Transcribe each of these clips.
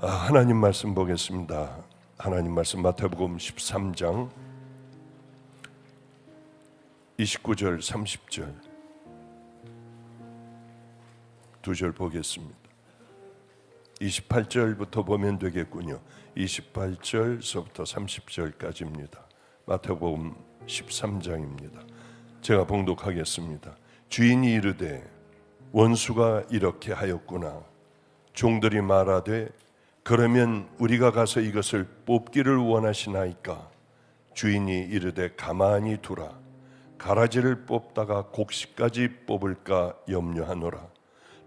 하나님 말씀 보겠습니다. 하나님 말씀 마태복음 13장 29절 30절 두 절 보겠습니다. 28절부터 보면 되겠군요. 28절서부터 30절까지입니다. 마태복음 13장입니다. 제가 봉독하겠습니다. 주인이 이르되 원수가 이렇게 하였구나. 종들이 말하되 그러면 우리가 가서 이것을 뽑기를 원하시나이까. 주인이 이르되 가만히 두라. 가라지를 뽑다가 곡식까지 뽑을까 염려하노라.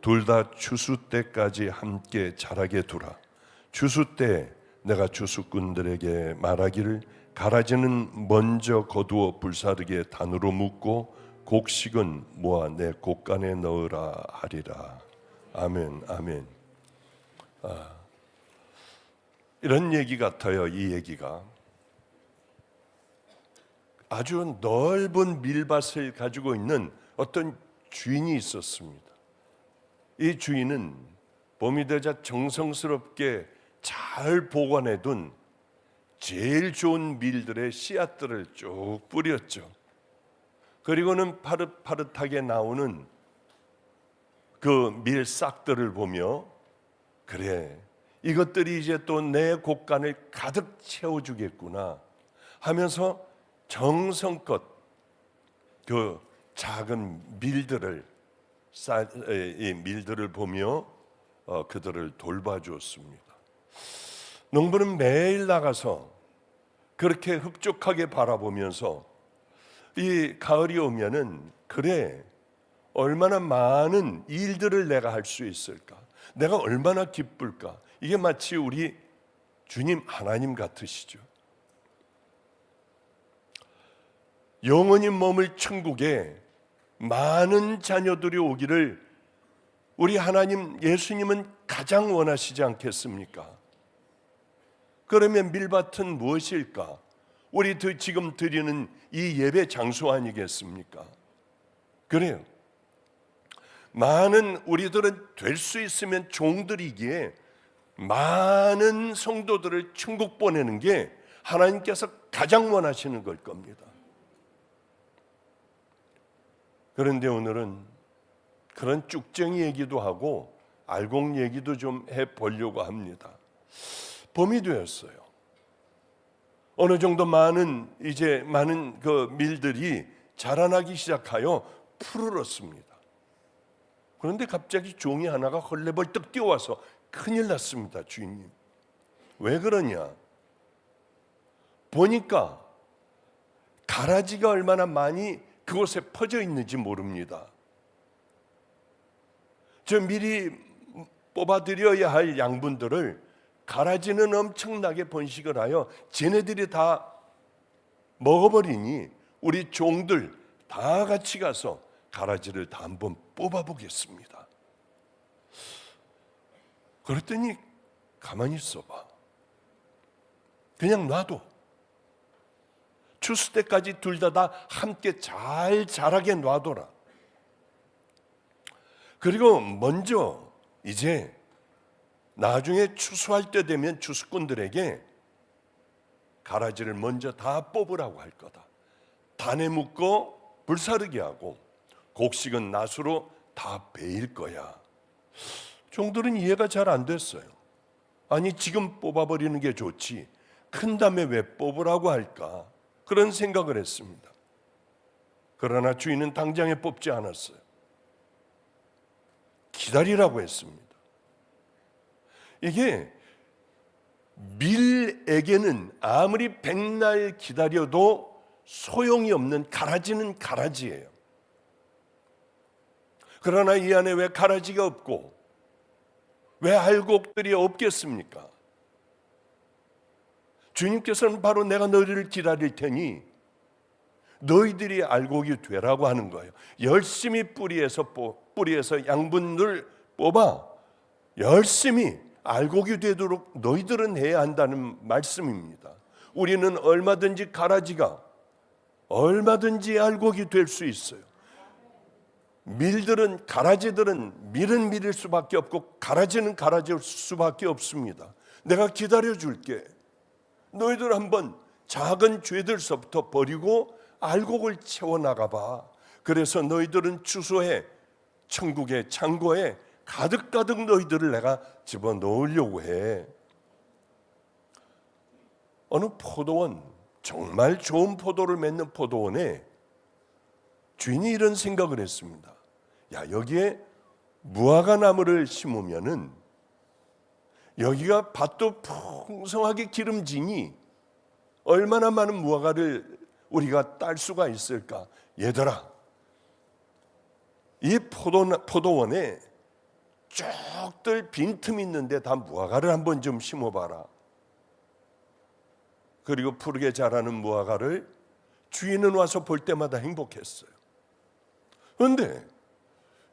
둘 다 추수 때까지 함께 자라게 두라. 추수 때 내가 추수꾼들에게 말하기를 가라지는 먼저 거두어 불사르게 단으로 묶고 곡식은 모아 내 곡간에 넣으라 하리라. 아멘, 아멘. 이런 얘기 같아요. 이 얘기가 아주 넓은 밀밭을 가지고 있는 어떤 주인이 있었습니다. 이 주인은 봄이 되자 정성스럽게 잘 보관해둔 제일 좋은 밀들의 씨앗들을 쭉 뿌렸죠. 그리고는 파릇파릇하게 나오는 그 밀싹들을 보며 그래, 이것들이 이제 또 내 곡간을 가득 채워주겠구나 하면서 정성껏 그 작은 밀들을 보며 그들을 돌봐주었습니다. 농부는 매일 나가서 그렇게 흡족하게 바라보면서 이 가을이 오면은 그래, 얼마나 많은 일들을 내가 할 수 있을까, 내가 얼마나 기쁠까. 이게 마치 우리 주님 하나님 같으시죠. 영원히 머물 천국에 많은 자녀들이 오기를 우리 하나님 예수님은 가장 원하시지 않겠습니까? 그러면 밀밭은 무엇일까? 우리 지금 드리는 이 예배 장소 아니겠습니까? 그래요. 많은 우리들은 될 수 있으면 종들이기에 많은 성도들을 천국 보내는 게 하나님께서 가장 원하시는 걸 겁니다. 그런데 오늘은 그런 쭉쟁이 얘기도 하고 알곡 얘기도 좀 해보려고 합니다. 봄이 되었어요. 어느 정도 많은 그 밀들이 자라나기 시작하여 푸르렀습니다. 그런데 갑자기 종이 하나가 헐레벌떡 뛰어와서 큰일 났습니다. 주인님, 왜 그러냐? 보니까 가라지가 얼마나 많이 그곳에 퍼져 있는지 모릅니다. 저 미리 뽑아드려야 할 양분들을 가라지는 엄청나게 번식을 하여 쟤네들이 다 먹어버리니 우리 종들 다 같이 가서 가라지를 다 한번 뽑아보겠습니다. 그랬더니 가만히 있어봐. 그냥 놔둬. 추수 때까지 둘 다 함께 잘 자라게 놔둬라. 그리고 먼저 이제 나중에 추수할 때 되면 추수꾼들에게 가라지를 먼저 다 뽑으라고 할 거다. 단에 묶고 불사르게 하고 곡식은 낫으로 다 베일 거야. 종들은 이해가 잘 안 됐어요. 아니, 지금 뽑아버리는 게 좋지 큰 다음에 왜 뽑으라고 할까? 그런 생각을 했습니다. 그러나 주인은 당장에 뽑지 않았어요. 기다리라고 했습니다. 이게 밀에게는 아무리 백날 기다려도 소용이 없는 가라지는 가라지예요. 그러나 이 안에 왜 가라지가 없고 왜 알곡들이 없겠습니까? 주님께서는 바로 내가 너희를 기다릴 테니 너희들이 알곡이 되라고 하는 거예요. 열심히 뿌리에서 양분을 뽑아 열심히 알곡이 되도록 너희들은 해야 한다는 말씀입니다. 우리는 얼마든지 가라지가 얼마든지 알곡이 될 수 있어요. 가라지들은 밀은 밀일 수밖에 없고 가라지는 가라질 수밖에 없습니다. 내가 기다려줄게. 너희들 한번 작은 죄들서부터 버리고 알곡을 채워나가봐. 그래서 너희들은 주소에 천국의 창고에 가득가득 너희들을 내가 집어넣으려고 해. 어느 포도원, 정말 좋은 포도를 맺는 포도원에 주인이 이런 생각을 했습니다. 야, 여기에 무화과 나무를 심으면은 여기가 밭도 풍성하게 기름지니 얼마나 많은 무화과를 우리가 딸 수가 있을까? 얘들아, 이 포도원에 쭉들 빈틈 있는데 다 무화과를 한번 좀 심어봐라. 그리고 푸르게 자라는 무화과를 주인은 와서 볼 때마다 행복했어요. 그런데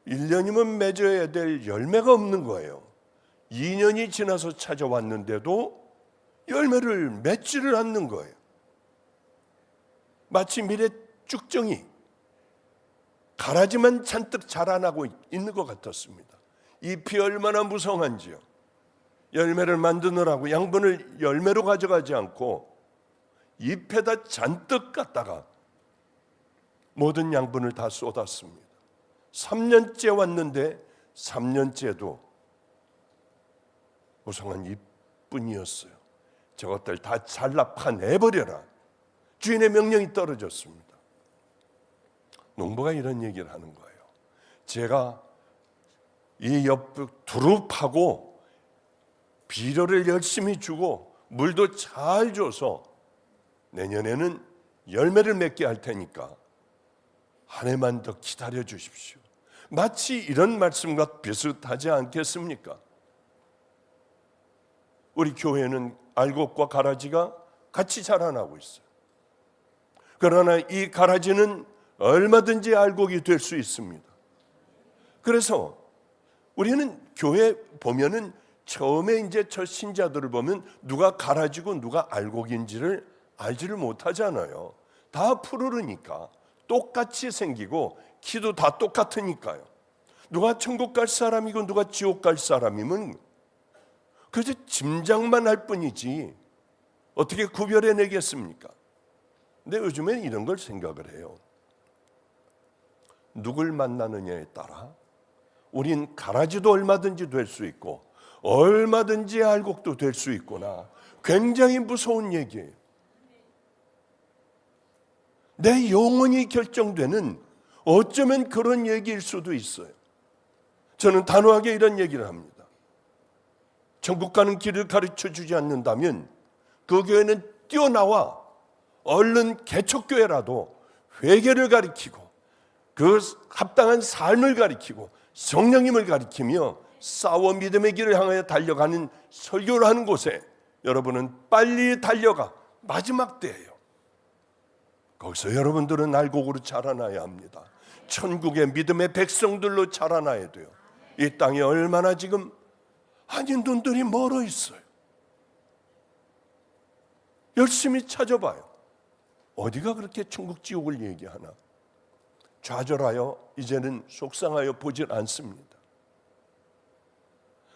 1년이면 맺어야 될 열매가 없는 거예요. 2년이 지나서 찾아왔는데도 열매를 맺지를 않는 거예요. 마치 미래 쭉정이 가라지만 잔뜩 자라나고 있는 것 같았습니다. 잎이 얼마나 무성한지요. 열매를 만드느라고 양분을 열매로 가져가지 않고 잎에다 잔뜩 갖다가 모든 양분을 다 쏟았습니다. 3년째 왔는데 3년째도 무성한 잎뿐이었어요. 저것들 다 잘라 파내버려라. 주인의 명령이 떨어졌습니다. 농부가 이런 얘기를 하는 거예요. 제가 이 옆 두루 파고 비료를 열심히 주고 물도 잘 줘서 내년에는 열매를 맺게 할 테니까 한 해만 더 기다려 주십시오. 마치 이런 말씀과 비슷하지 않겠습니까? 우리 교회는 알곡과 가라지가 같이 자라나고 있어요. 그러나 이 가라지는 얼마든지 알곡이 될 수 있습니다. 그래서 우리는 교회 보면은 처음에 이제 첫 신자들을 보면 누가 가라지고 누가 알곡인지를 알지를 못하잖아요. 다 푸르르니까 똑같이 생기고 키도 다 똑같으니까요. 누가 천국 갈 사람이고 누가 지옥 갈 사람이면 그저 짐작만 할 뿐이지 어떻게 구별해내겠습니까? 근데 요즘엔 이런 걸 생각을 해요. 누굴 만나느냐에 따라 우린 가라지도 얼마든지 될 수 있고 얼마든지 알곡도 될 수 있구나. 굉장히 무서운 얘기예요. 내 영혼이 결정되는 어쩌면 그런 얘기일 수도 있어요. 저는 단호하게 이런 얘기를 합니다. 천국 가는 길을 가르쳐 주지 않는다면 그 교회는 뛰어나와 얼른 개척교회라도 회개를 가르치고 그 합당한 삶을 가르치고 성령님을 가르치며 싸워 믿음의 길을 향하여 달려가는 설교를 하는 곳에 여러분은 빨리 달려가 마지막 때예요. 거기서 여러분들은 알곡으로 자라나야 합니다. 천국의 믿음의 백성들로 자라나야 돼요. 이 땅에 얼마나 지금 아닌 눈들이 멀어 있어요. 열심히 찾아봐요. 어디가 그렇게 천국 지옥을 얘기하나? 좌절하여 이제는 속상하여 보질 않습니다.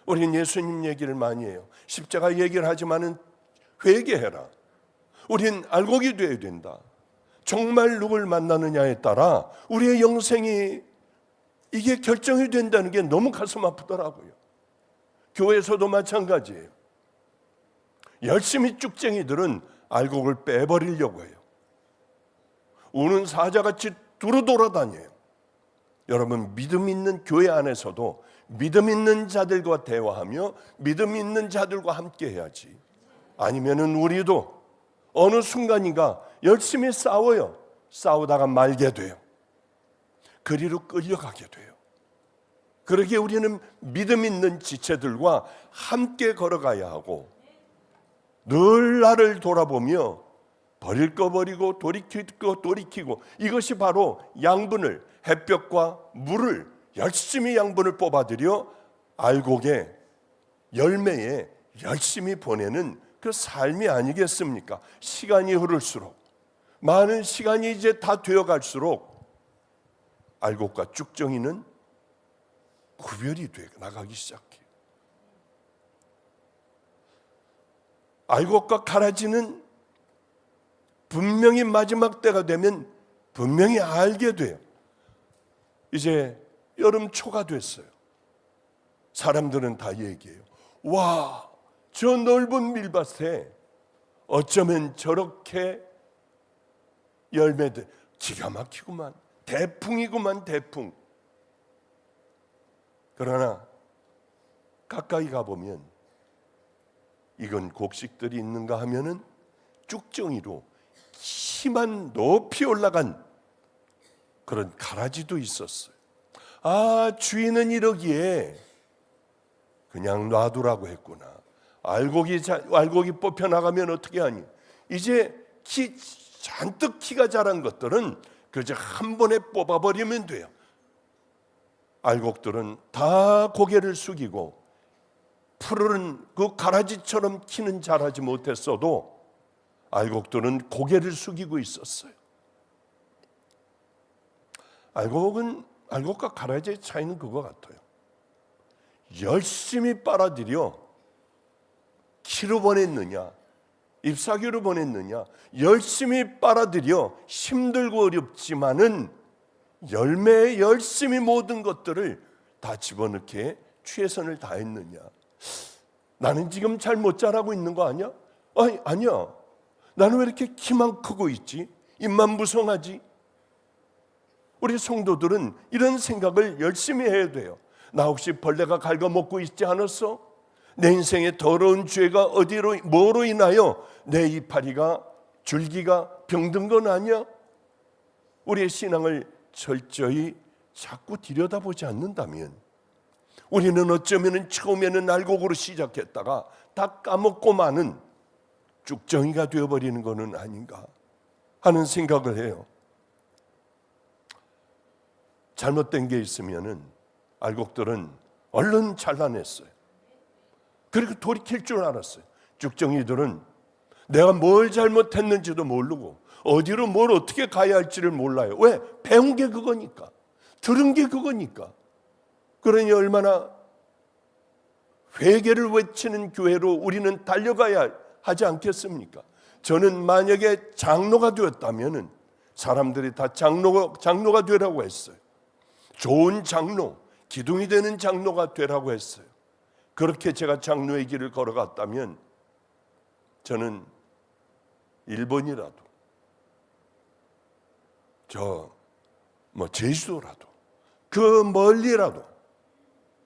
우리는 예수님 얘기를 많이 해요. 십자가 얘기를 하지만은 회개해라. 우린 알곡이 되어야 된다. 정말 누굴 만나느냐에 따라 우리의 영생이 이게 결정이 된다는 게 너무 가슴 아프더라고요. 교회에서도 마찬가지예요. 열심히 쭉쟁이들은 알곡을 빼버리려고 해요. 우는 사자같이 두루 돌아다녀요. 여러분, 믿음 있는 교회 안에서도 믿음 있는 자들과 대화하며 믿음 있는 자들과 함께 해야지. 아니면은 우리도 어느 순간인가 열심히 싸워요. 싸우다가 말게 돼요. 그리로 끌려가게 돼요. 그러기에 우리는 믿음 있는 지체들과 함께 걸어가야 하고 늘 나를 돌아보며 버릴 거 버리고 돌이킬 거 돌이키고 이것이 바로 양분을 햇볕과 물을 열심히 양분을 뽑아들여 알곡의 열매에 열심히 보내는 그 삶이 아니겠습니까? 시간이 흐를수록 많은 시간이 이제 다 되어갈수록 알곡과 쭉정이는 구별이 돼 나가기 시작해요. 알곡과 가라지는 분명히 마지막 때가 되면 분명히 알게 돼요. 이제 여름 초가 됐어요. 사람들은 다 얘기해요. 와, 저 넓은 밀밭에 어쩌면 저렇게 열매들, 기가 막히구만. 대풍이구만, 대풍. 그러나 가까이 가보면 이건 곡식들이 있는가 하면은 쭉정이로 키만 높이 올라간 그런 가라지도 있었어요. 아, 주인은 이러기에 그냥 놔두라고 했구나. 알곡이 뽑혀 나가면 어떻게 하니? 이제 잔뜩 키가 자란 것들은 그저 한 번에 뽑아버리면 돼요. 알곡들은 다 고개를 숙이고 푸르른 그 가라지처럼 키는 자라지 못했어도 알곡들은 고개를 숙이고 있었어요. 알곡과 가라지의 차이는 그거 같아요. 열심히 빨아들여 키로 보냈느냐, 잎사귀로 보냈느냐, 열심히 빨아들여 힘들고 어렵지만은 열매에 열심히 모든 것들을 다 집어넣기에 최선을 다했느냐. 나는 지금 잘 못 자라고 있는 거 아니야? 아니야. 나는 왜 이렇게 키만 크고 있지? 입만 무성하지? 우리 성도들은 이런 생각을 열심히 해야 돼요. 나 혹시 벌레가 갉아먹고 있지 않았어? 내 인생의 더러운 죄가 뭐로 인하여 내 이파리가 줄기가 병든 건 아니야? 우리의 신앙을 철저히 자꾸 들여다보지 않는다면 우리는 어쩌면 처음에는 알곡으로 시작했다가 다 까먹고 마는 쭉정이가 되어버리는 것은 아닌가 하는 생각을 해요. 잘못된 게 있으면은 알곡들은 얼른 잘라냈어요. 그리고 돌이킬 줄 알았어요. 쭉정이들은 내가 뭘 잘못했는지도 모르고 어디로 뭘 어떻게 가야 할지를 몰라요. 왜? 배운 게 그거니까. 들은 게 그거니까. 그러니 얼마나 회개를 외치는 교회로 우리는 달려가야 하지 않겠습니까? 저는 만약에 장로가 되었다면 사람들이 다 장로가 되라고 했어요. 좋은 장로, 기둥이 되는 장로가 되라고 했어요. 그렇게 제가 장로의 길을 걸어갔다면 저는 일본이라도 제주도라도 그 멀리라도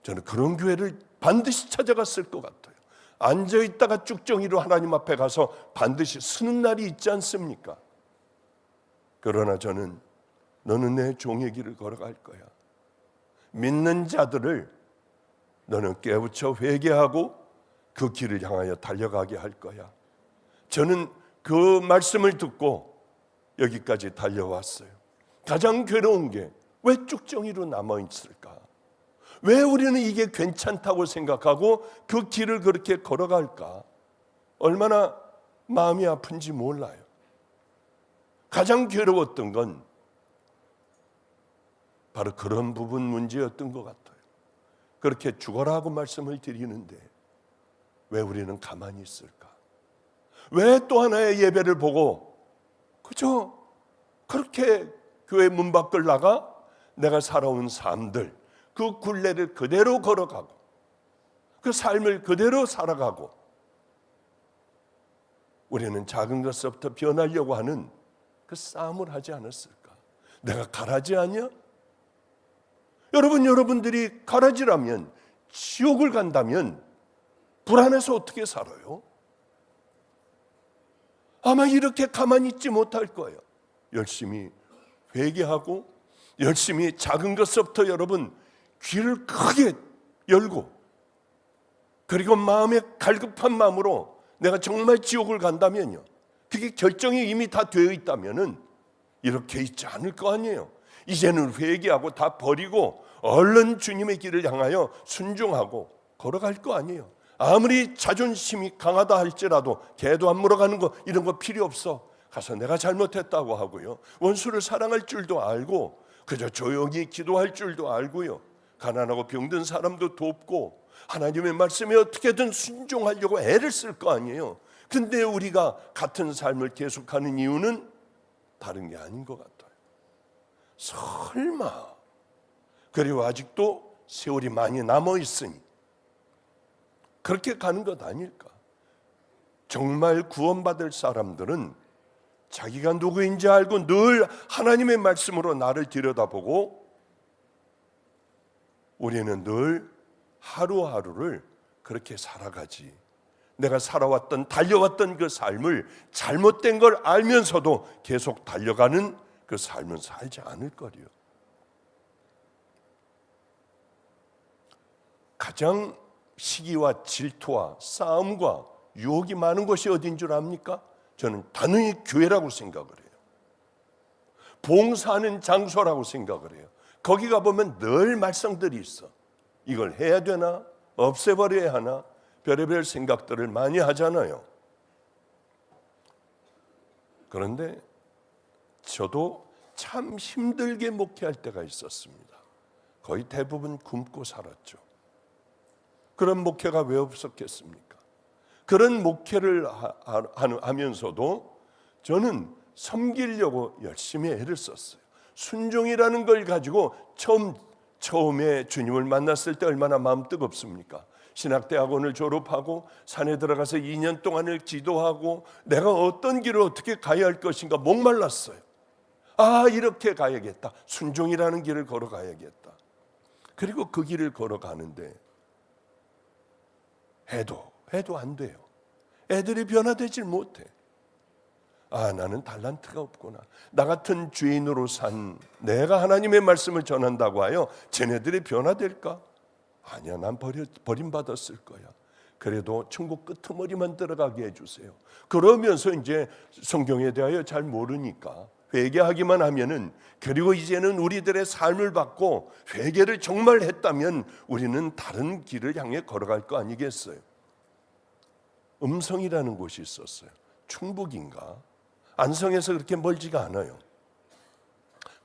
저는 그런 교회를 반드시 찾아갔을 것 같아요. 앉아있다가 쭉정이로 하나님 앞에 가서 반드시 쓰는 날이 있지 않습니까? 그러나 저는 너는 내 종의 길을 걸어갈 거야. 믿는 자들을 너는 깨우쳐 회개하고 그 길을 향하여 달려가게 할 거야. 저는 그 말씀을 듣고 여기까지 달려왔어요. 가장 괴로운 게 왜 쭉정이로 남아있을까? 왜 우리는 이게 괜찮다고 생각하고 그 길을 그렇게 걸어갈까? 얼마나 마음이 아픈지 몰라요. 가장 괴로웠던 건 바로 그런 부분 문제였던 것 같아요. 그렇게 죽어라 하고 말씀을 드리는데 왜 우리는 가만히 있을까? 왜 또 하나의 예배를 보고 그저 그렇게 교회 문 밖을 나가 내가 살아온 삶들 그 굴레를 그대로 걸어가고 그 삶을 그대로 살아가고 우리는 작은 것부터 변하려고 하는 그 싸움을 하지 않았을까? 내가 가라지 아니야? 여러분들이 가라지라면 지옥을 간다면 불안해서 어떻게 살아요? 아마 이렇게 가만히 있지 못할 거예요. 열심히 회개하고 열심히 작은 것부터 여러분 귀를 크게 열고 그리고 마음에 갈급한 마음으로 내가 정말 지옥을 간다면요. 그게 결정이 이미 다 되어 있다면은 이렇게 있지 않을 거 아니에요. 이제는 회개하고 다 버리고 얼른 주님의 길을 향하여 순종하고 걸어갈 거 아니에요. 아무리 자존심이 강하다 할지라도 개도 안 물어가는 거 이런 거 필요 없어. 가서 내가 잘못했다고 하고요. 원수를 사랑할 줄도 알고 그저 조용히 기도할 줄도 알고요. 가난하고 병든 사람도 돕고 하나님의 말씀에 어떻게든 순종하려고 애를 쓸 거 아니에요. 근데 우리가 같은 삶을 계속하는 이유는 다른 게 아닌 것 같아요. 설마, 그리고 아직도 세월이 많이 남아있으니 그렇게 가는 것 아닐까? 정말 구원받을 사람들은 자기가 누구인지 알고 늘 하나님의 말씀으로 나를 들여다보고 우리는 늘 하루하루를 그렇게 살아가지. 내가 살아왔던 달려왔던 그 삶을 잘못된 걸 알면서도 계속 달려가는 그 삶은 살지 않을 거리요. 가장 시기와 질투와 싸움과 유혹이 많은 곳이 어딘 줄 압니까? 저는 단연히 교회라고 생각을 해요. 봉사하는 장소라고 생각을 해요. 거기 가보면 늘 말썽들이 있어. 이걸 해야 되나? 없애버려야 하나? 별의별 생각들을 많이 하잖아요. 그런데 저도 참 힘들게 목회할 때가 있었습니다. 거의 대부분 굶고 살았죠. 그런 목회가 왜 없었겠습니까? 그런 목회를 하면서도 저는 섬기려고 열심히 애를 썼어요. 순종이라는 걸 가지고 처음에 주님을 만났을 때 얼마나 마음 뜨겁습니까? 신학대학원을 졸업하고 산에 들어가서 2년 동안을 기도하고 내가 어떤 길을 어떻게 가야 할 것인가 목말랐어요. 이렇게 가야겠다. 순종이라는 길을 걸어가야겠다. 그리고 그 길을 걸어가는데 해도 안 돼요. 애들이 변화되질 못해. 나는 달란트가 없구나. 나 같은 죄인으로 산 내가 하나님의 말씀을 전한다고 하여 쟤네들이 변화될까? 아니야, 난 버림받았을 거야. 그래도 천국 끄트머리만 들어가게 해주세요. 그러면서 이제 성경에 대하여 잘 모르니까 회개하기만 하면은, 그리고 이제는 우리들의 삶을 받고 회개를 정말 했다면 우리는 다른 길을 향해 걸어갈 거 아니겠어요? 음성이라는 곳이 있었어요. 충북인가? 안성에서 그렇게 멀지가 않아요.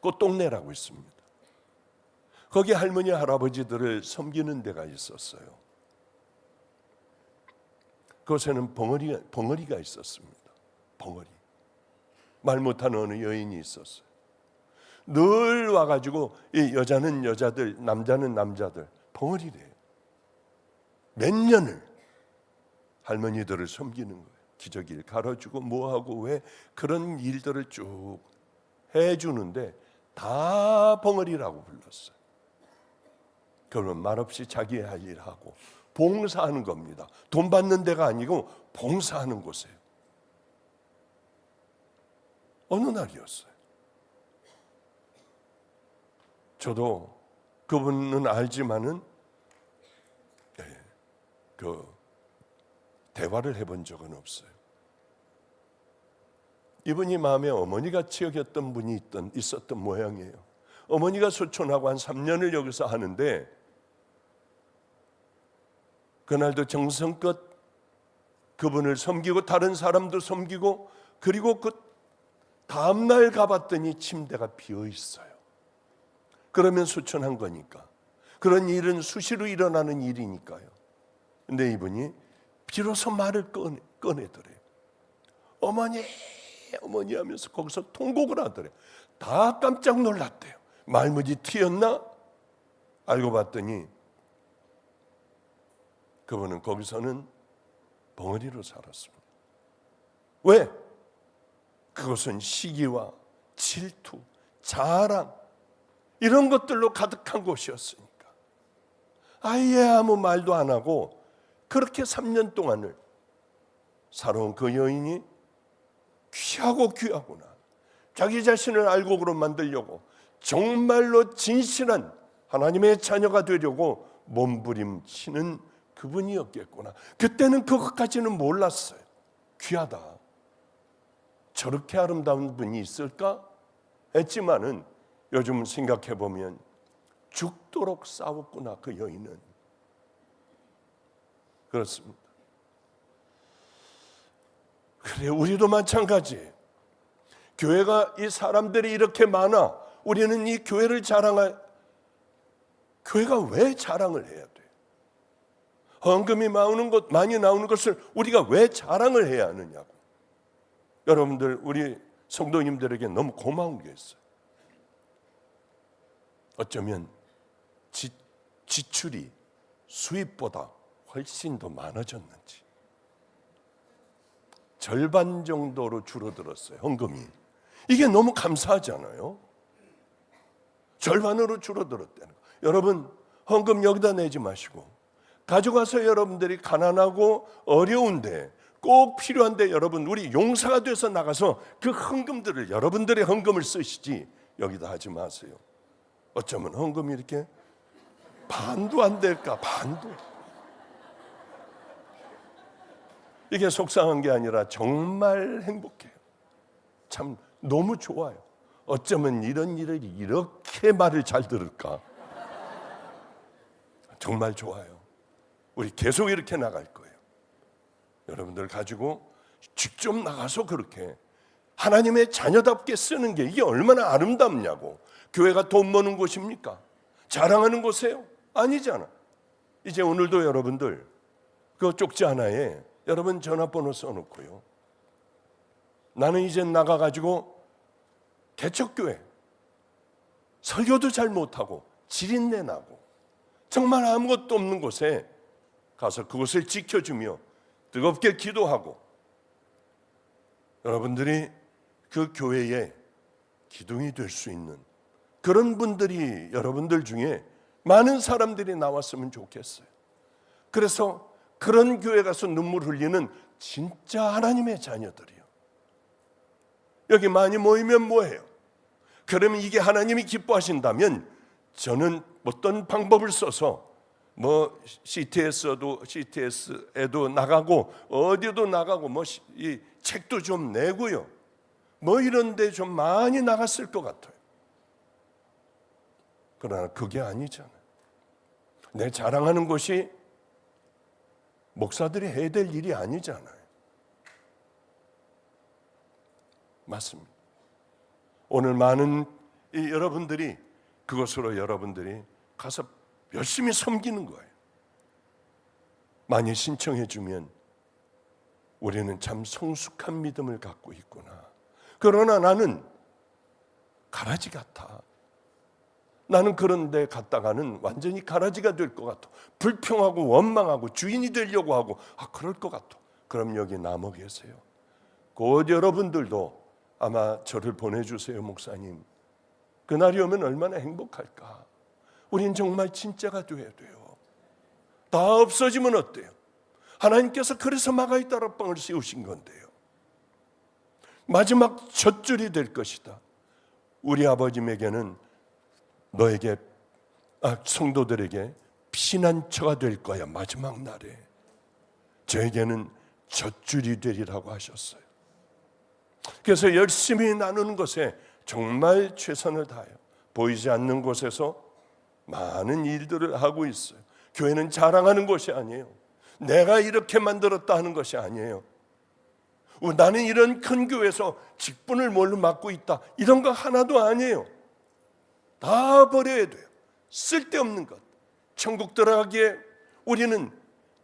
꽃동네라고 있습니다. 거기 할머니 할아버지들을 섬기는 데가 있었어요. 그곳에는 벙어리가 있었습니다. 벙어리. 말 못하는 어느 여인이 있었어요. 늘 와가지고 이 여자는 여자들, 남자는 남자들 벙어리래요. 몇 년을 할머니들을 섬기는 거예요. 기저귀를 갈아주고 뭐하고 왜 그런 일들을 쭉 해주는데 다 벙어리라고 불렀어요. 그러면 말없이 자기 할 일하고 봉사하는 겁니다. 돈 받는 데가 아니고 봉사하는 곳이에요. 어느 날이었어요. 저도 그분은 알지만은 대화를 해본 적은 없어요. 이분이 마음에 어머니같이 여겼던 분이 있었던 모양이에요. 어머니가 소촌하고 한 3년을 여기서 하는데 그날도 정성껏 그분을 섬기고 다른 사람도 섬기고, 그리고 그 다음날 가봤더니 침대가 비어 있어요. 그러면 소천한 거니까. 그런 일은 수시로 일어나는 일이니까요. 근데 이분이 비로소 말을 꺼내더래요. 어머니, 어머니 하면서 거기서 통곡을 하더래요. 다 깜짝 놀랐대요. 말문이 튀었나? 알고 봤더니 그분은 거기서는 벙어리로 살았습니다. 왜? 그것은 시기와 질투, 자랑 이런 것들로 가득한 곳이었으니까. 아예 아무 말도 안 하고 그렇게 3년 동안을 살아온 그 여인이 귀하구나. 자기 자신을 알곡으로 만들려고 정말로 진실한 하나님의 자녀가 되려고 몸부림치는 그분이었겠구나. 그때는 그것까지는 몰랐어요. 귀하다. 저렇게 아름다운 분이 있을까? 했지만은 요즘 생각해 보면 죽도록 싸웠구나, 그 여인은. 그렇습니다. 그래, 우리도 마찬가지예요. 교회가 이 사람들이 이렇게 많아. 우리는 이 교회를 교회가 왜 자랑을 해야 돼요? 헌금이 많이 나오는 것을 우리가 왜 자랑을 해야 하느냐고. 여러분들, 우리 성도님들에게 너무 고마운 게 있어요. 어쩌면 지출이 수입보다 훨씬 더 많아졌는지 절반 정도로 줄어들었어요. 헌금이. 이게 너무 감사하잖아요. 절반으로 줄어들었다는 거. 여러분, 헌금 여기다 내지 마시고 가져가서 여러분들이 가난하고 어려운데 꼭 필요한데 여러분, 우리 용사가 돼서 나가서 그 헌금들을, 여러분들의 헌금을 쓰시지 여기다 하지 마세요. 어쩌면 헌금이 이렇게 반도 안 될까? 반도. 이게 속상한 게 아니라 정말 행복해요. 참 너무 좋아요. 어쩌면 이런 일을 이렇게 말을 잘 들을까? 정말 좋아요. 우리 계속 이렇게 나갈 거예요. 여러분들 가지고 직접 나가서 그렇게 하나님의 자녀답게 쓰는 게 이게 얼마나 아름답냐고. 교회가 돈 버는 곳입니까? 자랑하는 곳이에요? 아니잖아. 이제 오늘도 여러분들 그 쪽지 하나에 여러분 전화번호 써놓고요. 나는 이제 나가가지고 개척교회 설교도 잘 못하고 지린내 나고 정말 아무것도 없는 곳에 가서 그곳을 지켜주며 뜨겁게 기도하고 여러분들이 그 교회의 기둥이 될 수 있는 그런 분들이 여러분들 중에 많은 사람들이 나왔으면 좋겠어요. 그래서 그런 교회 가서 눈물 흘리는 진짜 하나님의 자녀들이요. 여기 많이 모이면 뭐해요? 그러면 이게 하나님이 기뻐하신다면 저는 어떤 방법을 써서 뭐 CTS에도 나가고 어디도 나가고 뭐 이 책도 좀 내고요. 뭐 이런 데 좀 많이 나갔을 것 같아요. 그러나 그게 아니잖아요. 내 자랑하는 것이 목사들이 해야 될 일이 아니잖아요. 맞습니다. 오늘 많은 여러분들이 그것으로 여러분들이 가서 열심히 섬기는 거예요. 많이 신청해 주면 우리는 참 성숙한 믿음을 갖고 있구나. 그러나 나는 가라지 같아. 나는 그런 데 갔다가는 완전히 가라지가 될 것 같아. 불평하고 원망하고 주인이 되려고 하고 그럴 것 같아. 그럼 여기 남아 계세요. 곧 여러분들도 아마 저를 보내주세요, 목사님. 그날이 오면 얼마나 행복할까. 우린 정말 진짜가 돼야 돼요. 다 없어지면 어때요? 하나님께서 그래서 마가의 다락방을 세우신 건데요. 마지막 젖줄이 될 것이다. 우리 아버님에게는 너에게 성도들에게 피난처가 될 거야. 마지막 날에 저에게는 젖줄이 되리라고 하셨어요. 그래서 열심히 나누는 것에 정말 최선을 다해요. 보이지 않는 곳에서 많은 일들을 하고 있어요. 교회는 자랑하는 것이 아니에요. 내가 이렇게 만들었다 하는 것이 아니에요. 나는 이런 큰 교회에서 직분을 뭘로 맡고 있다 이런 거 하나도 아니에요. 다 버려야 돼요. 쓸데없는 것. 천국 들어가기에 우리는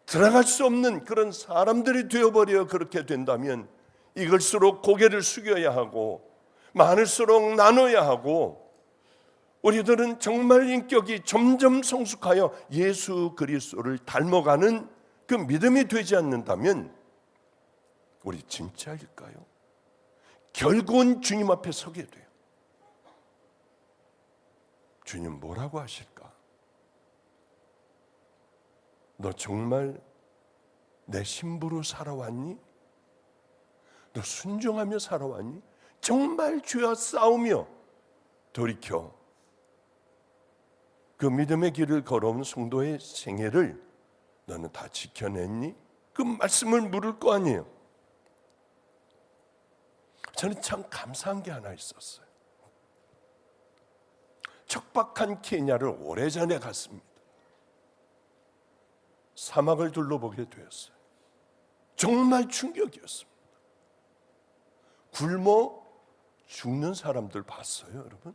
들어갈 수 없는 그런 사람들이 되어버려. 그렇게 된다면 이걸수록 고개를 숙여야 하고 많을수록 나눠야 하고 우리들은 정말 인격이 점점 성숙하여 예수 그리스도를 닮아가는 그 믿음이 되지 않는다면 우리 진짜일까요? 결국은 주님 앞에 서게 돼요. 주님 뭐라고 하실까? 너 정말 내 신부로 살아왔니? 너 순종하며 살아왔니? 정말 죄와 싸우며 돌이켜 그 믿음의 길을 걸어온 성도의 생애를 너는 다 지켜냈니? 그 말씀을 물을 거 아니에요. 저는 참 감사한 게 하나 있었어요. 척박한 케냐를 오래전에 갔습니다. 사막을 둘러보게 되었어요. 정말 충격이었습니다. 굶어 죽는 사람들 봤어요, 여러분?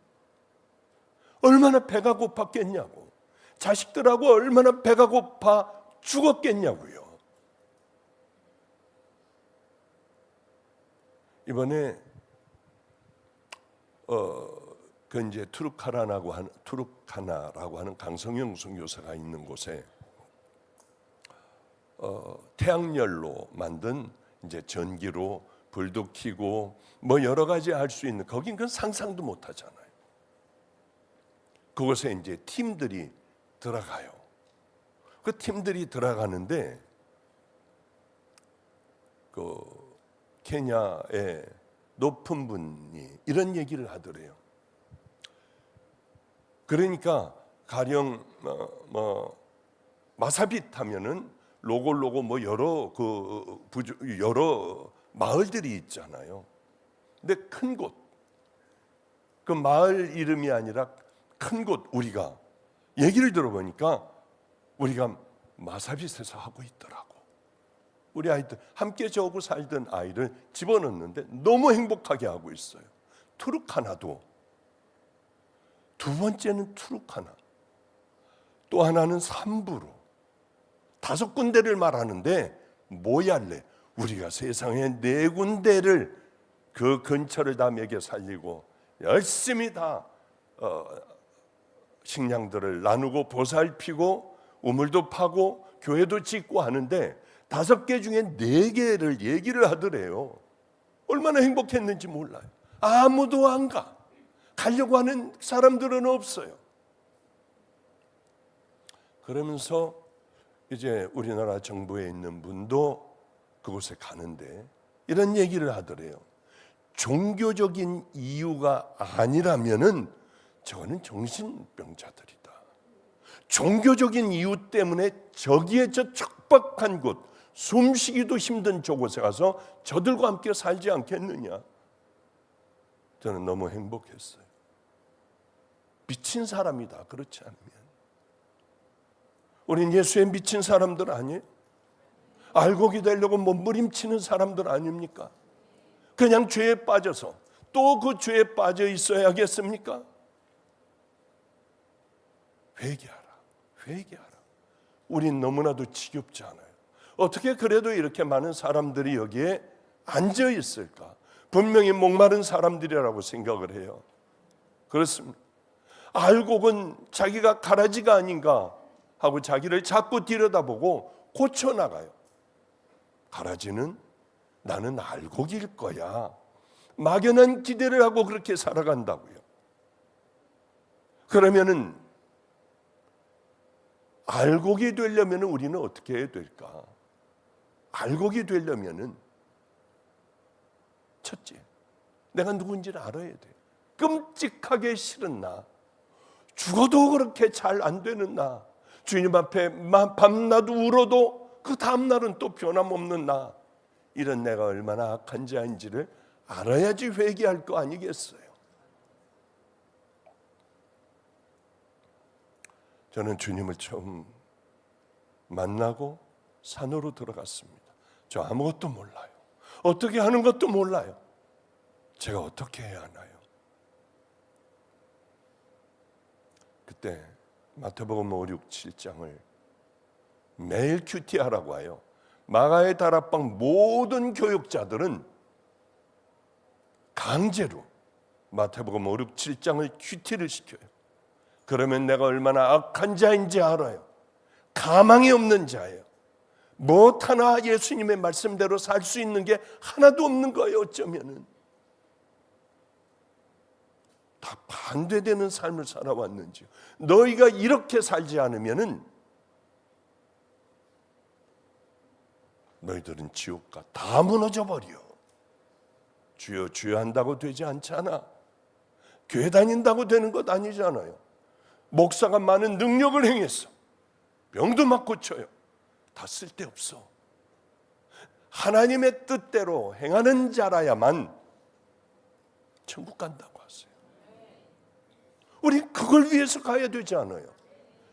얼마나 배가 고팠겠냐고. 자식들하고 얼마나 배가 고파 죽었겠냐고요. 이번에 그 이제 투르카나라고 하는 강성영 선교사가 있는 곳에 태양열로 만든 이제 전기로 불도 켜고 뭐 여러 가지 할 수 있는, 거긴 그 상상도 못 하잖아요. 그곳에 이제 팀들이 들어가요. 그 팀들이 들어가는데 그 케냐의 높은 분이 이런 얘기를 하더래요. 그러니까 가령 마사빗 하면은 로고 뭐 여러 마을들이 있잖아요. 근데 큰 곳, 그 마을 이름이 아니라 큰 곳, 우리가 얘기를 들어보니까 우리가 마사빗에서 하고 있더라고. 우리 아이들 함께 저하고 살던 아이를 집어넣는데 너무 행복하게 하고 있어요. 투르카나도, 두 번째는 투르카나, 또 하나는 삼부로, 5군데를 말하는데 모얄레, 우리가 세상에 4군데를 그 근처를 다 먹여 살리고 열심히 다 식량들을 나누고 보살피고 우물도 파고 교회도 짓고 하는데 5개 중에 4개를 얘기를 하더래요. 얼마나 행복했는지 몰라요. 아무도 안 가. 가려고 하는 사람들은 없어요. 그러면서 이제 우리나라 정부에 있는 분도 그곳에 가는데 이런 얘기를 하더래요. 종교적인 이유가 아니라면은 저거는 정신병자들이다. 종교적인 이유 때문에 저기에 저 척박한 곳, 숨쉬기도 힘든 저곳에 가서 저들과 함께 살지 않겠느냐. 저는 너무 행복했어요. 미친 사람이다, 그렇지 않으면. 우린 예수에 미친 사람들 아니에요? 알고 기다리려고 몸부림치는 사람들 아닙니까? 그냥 죄에 빠져서 또 그 죄에 빠져 있어야겠습니까? 회개하라. 우린 너무나도 지겹지 않아요? 어떻게 그래도 이렇게 많은 사람들이 여기에 앉아 있을까? 분명히 목마른 사람들이라고 생각을 해요. 그렇습니다. 알고는 자기가 가라지가 아닌가 하고 자기를 자꾸 들여다보고 고쳐나가요. 가라지는 나는 알곡일 거야. 막연한 기대를 하고 그렇게 살아간다고요. 그러면은 알곡이 되려면 우리는 어떻게 해야 될까? 알곡이 되려면은 첫째, 내가 누군지를 알아야 돼. 끔찍하게 싫은 나, 죽어도 그렇게 잘 안 되는 나, 주님 앞에 밤낮 울어도 그 다음날은 또 변함없는 나, 이런 내가 얼마나 악한 자인지를 알아야지 회개할 거 아니겠어요? 저는 주님을 처음 만나고 산으로 들어갔습니다. 저 아무것도 몰라요. 어떻게 하는 것도 몰라요. 제가 어떻게 해야 하나요? 그때 마태복음 5, 6, 7장을 매일 큐티하라고 해요. 마가의 다락방 모든 교육자들은 강제로 마태복음 5, 6, 7장을 큐티를 시켜요. 그러면 내가 얼마나 악한 자인지 알아요. 가망이 없는 자예요. 못 하나 예수님의 말씀대로 살 수 있는 게 하나도 없는 거예요. 어쩌면은 다 반대되는 삶을 살아왔는지. 너희가 이렇게 살지 않으면은 너희들은 지옥가 다 무너져 버려. 주여 주여 한다고 되지 않잖아. 교회 다닌다고 되는 것 아니잖아요. 목사가 많은 능력을 행했어. 병도 막 고쳐요. 다 쓸데없어. 하나님의 뜻대로 행하는 자라야만 천국 간다고 하세요. 우리 그걸 위해서 가야 되지 않아요?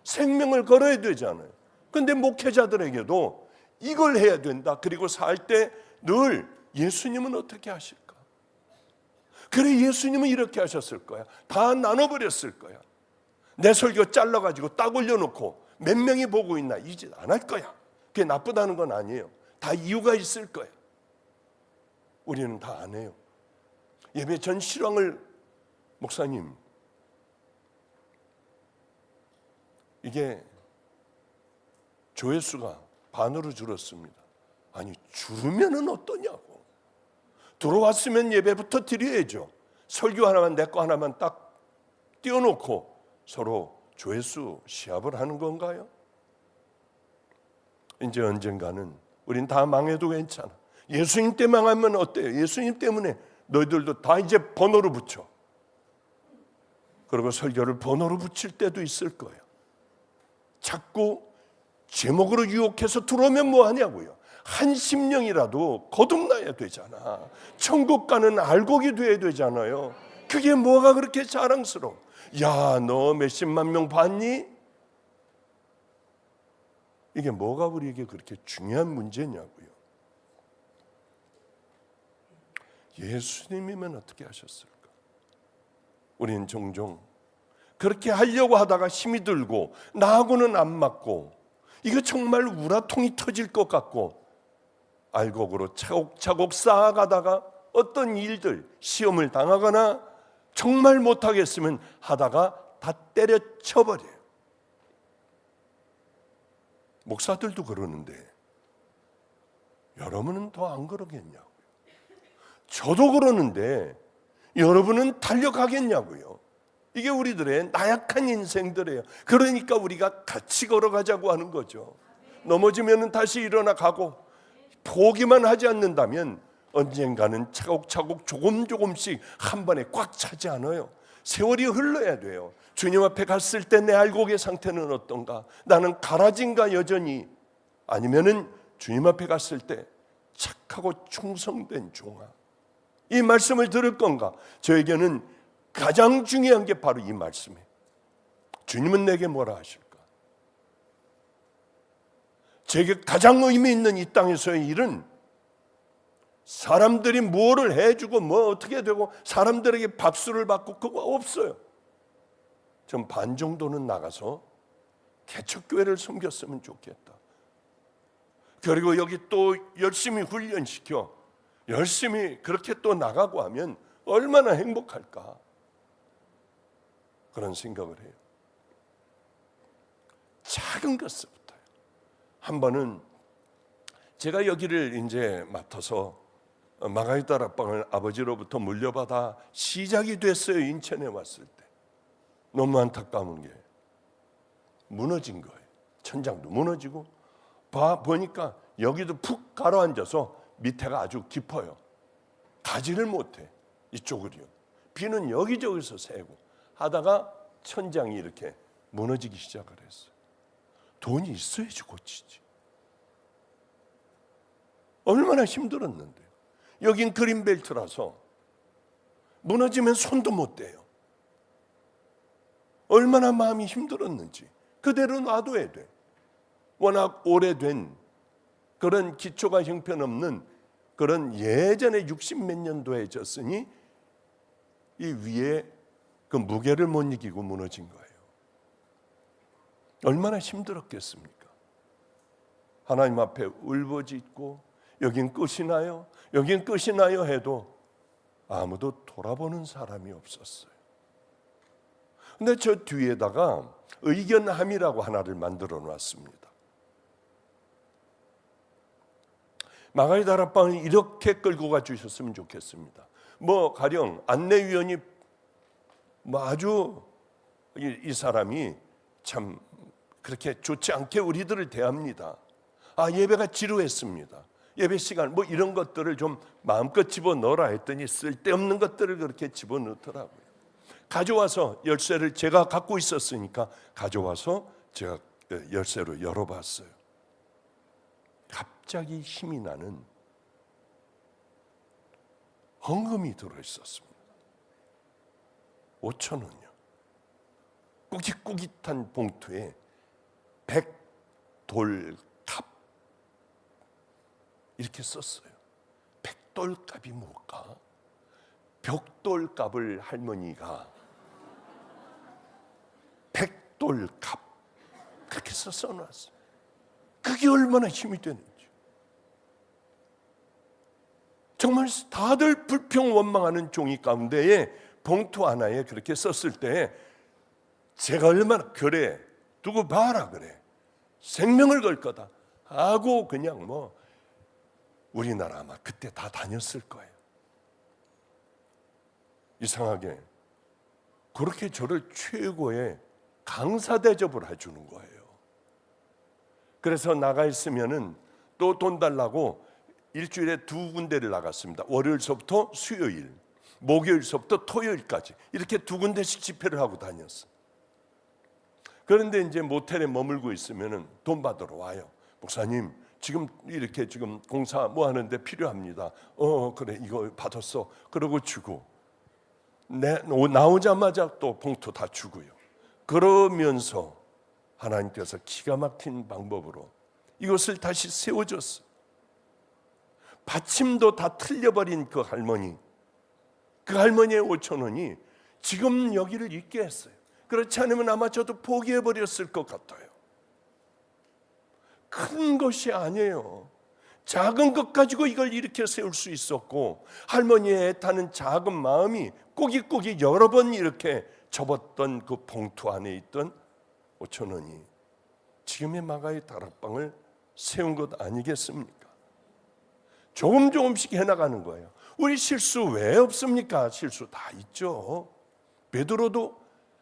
생명을 걸어야 되지 않아요? 그런데 목회자들에게도 이걸 해야 된다. 그리고 살 때 늘 예수님은 어떻게 하실까? 그래, 예수님은 이렇게 하셨을 거야. 다 나눠버렸을 거야. 내 설교 잘라가지고 딱 올려놓고 몇 명이 보고 있나, 이 짓 안 할 거야. 그게 나쁘다는 건 아니에요. 다 이유가 있을 거예요. 우리는 다 안 해요. 예배 전 실황을 목사님, 이게 조회수가 반으로 줄었습니다. 아니, 줄으면은 어떠냐고. 들어왔으면 예배부터 드려야죠. 설교 하나만, 내 거 하나만 딱 띄워놓고 서로 조회수 시합을 하는 건가요? 이제 언젠가는 우린 다 망해도 괜찮아. 예수님 때 망하면 어때요? 예수님 때문에 너희들도 다 이제 번호로 붙여. 그리고 설교를 번호로 붙일 때도 있을 거예요. 자꾸 제목으로 유혹해서 들어오면 뭐 하냐고요. 한 심령이라도 거듭나야 되잖아. 천국 가는 알곡이 돼야 되잖아요. 그게 뭐가 그렇게 자랑스러워? 야, 너 몇십만 명 봤니? 이게 뭐가 우리에게 그렇게 중요한 문제냐고요. 예수님이면 어떻게 하셨을까? 우리는 종종 그렇게 하려고 하다가 힘이 들고 나하고는 안 맞고 이거 정말 우라통이 터질 것 같고 알곡으로 차곡차곡 쌓아가다가 어떤 일들, 시험을 당하거나 정말 못하겠으면 하다가 다 때려쳐버려요. 목사들도 그러는데 여러분은 더 안 그러겠냐고요. 저도 그러는데 여러분은 달려가겠냐고요. 이게 우리들의 나약한 인생들이에요. 그러니까 우리가 같이 걸어가자고 하는 거죠. 넘어지면 다시 일어나 가고 포기만 하지 않는다면 언젠가는 차곡차곡 조금씩 한 번에 꽉 차지 않아요. 세월이 흘러야 돼요. 주님 앞에 갔을 때 내 알곡의 상태는 어떤가? 나는 가라진가 여전히? 아니면은 주님 앞에 갔을 때 착하고 충성된 종아, 이 말씀을 들을 건가? 저에게는 가장 중요한 게 바로 이 말씀이에요. 주님은 내게 뭐라 하실까? 제게 가장 의미 있는 이 땅에서의 일은 사람들이 뭐를 해주고 뭐 어떻게 되고 사람들에게 박수를 받고 그거 없어요. 전 반 정도는 나가서 개척교회를 섬겼으면 좋겠다. 그리고 여기 또 열심히 훈련시켜 열심히 그렇게 또 나가고 하면 얼마나 행복할까, 그런 생각을 해요. 작은 것부터요. 한 번은 제가 여기를 이제 맡아서 마가이 다락방을 아버지로부터 물려받아 시작이 됐어요. 인천에 왔을 때 너무 안타까운 게 무너진 거예요. 천장도 무너지고 보니까 여기도 푹 가라앉아서 밑에가 아주 깊어요. 가지를 못해. 이쪽을요. 비는 여기저기서 새고 하다가 천장이 이렇게 무너지기 시작을 했어요. 돈이 있어야지 고치지. 얼마나 힘들었는데요. 여긴 그린벨트라서 무너지면 손도 못 대요. 얼마나 마음이 힘들었는지. 그대로 놔둬야 돼. 워낙 오래된 그런 기초가 형편없는 그런 예전에 60몇 년도에 졌으니 이 위에 그 무게를 못 이기고 무너진 거예요. 얼마나 힘들었겠습니까? 하나님 앞에 울부짖고 여긴 끝이 나요, 여긴 끝이 나요 해도 아무도 돌아보는 사람이 없었어요. 근데 저 뒤에다가 의견함이라고 하나를 만들어 놨습니다. 마가이 다락방을 이렇게 끌고 가 주셨으면 좋겠습니다. 뭐 가령 안내위원이 뭐 아주 이 사람이 참 그렇게 좋지 않게 우리들을 대합니다. 예배가 지루했습니다. 예배 시간 뭐 이런 것들을 좀 마음껏 집어넣어라 했더니 쓸데없는 것들을 그렇게 집어넣더라고요. 가져와서 열쇠를 제가 갖고 있었으니까 가져와서 제가 열쇠로 열어봤어요. 갑자기 힘이 나는 헌금이 들어있었습니다. 5,000원이요. 꾸깃꾸깃한 봉투에 100돌값 이렇게 썼어요. 100돌값이 뭘까? 벽돌값을 할머니가 100돌값 그렇게 써놨어요. 그게 그게 얼마나 힘이 되는지. 정말 다들 불평원망하는 종이 가운데에 봉투 하나에 그렇게 썼을 때 제가 얼마나 그래 두고 봐라 그래 생명을 걸 거다 하고 그냥 뭐 우리나라 아마 그때 다 다녔을 거예요. 이상하게 그렇게 저를 최고의 강사 대접을 해주는 거예요. 그래서 나가 있으면은 또 돈 달라고 일주일에 2군데를 나갔습니다. 월요일서부터 수요일, 목요일서부터 토요일까지 이렇게 2군데씩 집회를 하고 다녔어. 그런데 이제 모텔에 머물고 있으면은 돈 받으러 와요. 목사님, 지금 이렇게 지금 공사 뭐 하는데 필요합니다. 그래 이거 받았어. 그러고 주고 나오자마자 또 봉투 다 주고요. 그러면서 하나님께서 기가 막힌 방법으로 이것을 다시 세워줬어. 받침도 다 틀려버린 그 할머니의 5,000원이 지금 여기를 있게 했어요. 그렇지 않으면 아마 저도 포기해버렸을 것 같아요. 큰 것이 아니에요. 작은 것 가지고 이걸 일으켜 세울 수 있었고, 할머니의 애타는 작은 마음이 꼬깃꼬깃 여러 번 이렇게 접었던 그 봉투 안에 있던 5,000원이 지금의 마가의 다락방을 세운 것 아니겠습니까? 조금씩 해나가는 거예요. 우리 실수 왜 없습니까? 실수 다 있죠. 베드로도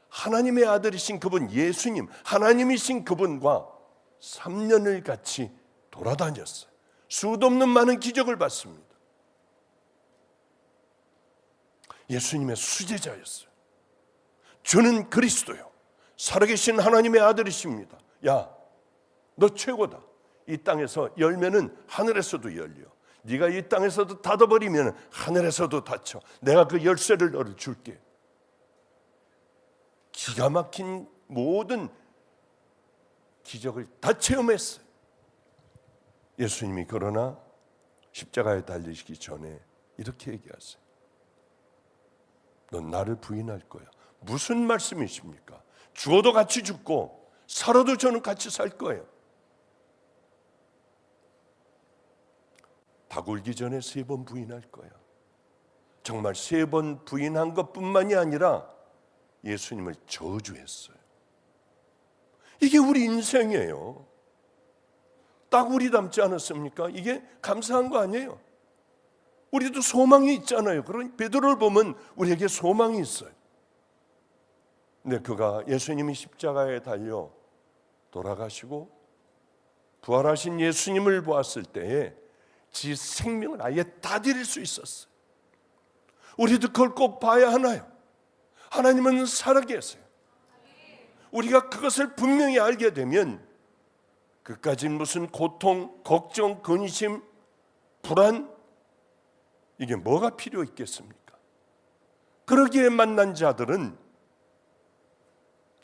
하나님의 아들이신 그분 예수님, 하나님이신 그분과 3년을 같이 돌아다녔어요. 수도 없는 많은 기적을 봤습니다. 예수님의 수제자였어요. 주는 그리스도요, 살아계신 하나님의 아들이십니다. 야, 너 최고다. 이 땅에서 열면은 하늘에서도 열려. 네가 이 땅에서도 닫아버리면 하늘에서도 닫혀. 내가 그 열쇠를 너를 줄게. 기가 막힌 모든 기적을 다 체험했어요. 예수님이 그러나 십자가에 달리시기 전에 이렇게 얘기하세요. 넌 나를 부인할 거야. 무슨 말씀이십니까? 죽어도 같이 죽고 살아도 저는 같이 살 거예요. 다 굴기 전에 3번 부인할 거야. 정말 3번 부인한 것뿐만이 아니라 예수님을 저주했어요. 이게 우리 인생이에요. 딱 우리 닮지 않았습니까? 이게 감사한 거 아니에요. 우리도 소망이 있잖아요. 그런 베드로를 보면 우리에게 소망이 있어요. 근데 그가 예수님이 십자가에 달려 돌아가시고 부활하신 예수님을 보았을 때에 지 생명을 아예 다 드릴 수 있었어요. 우리도 그걸 꼭 봐야 하나요? 하나님은 살아계세요. 우리가 그것을 분명히 알게 되면 그까지 무슨 고통, 걱정, 근심, 불안, 이게 뭐가 필요 있겠습니까? 그러기에 만난 자들은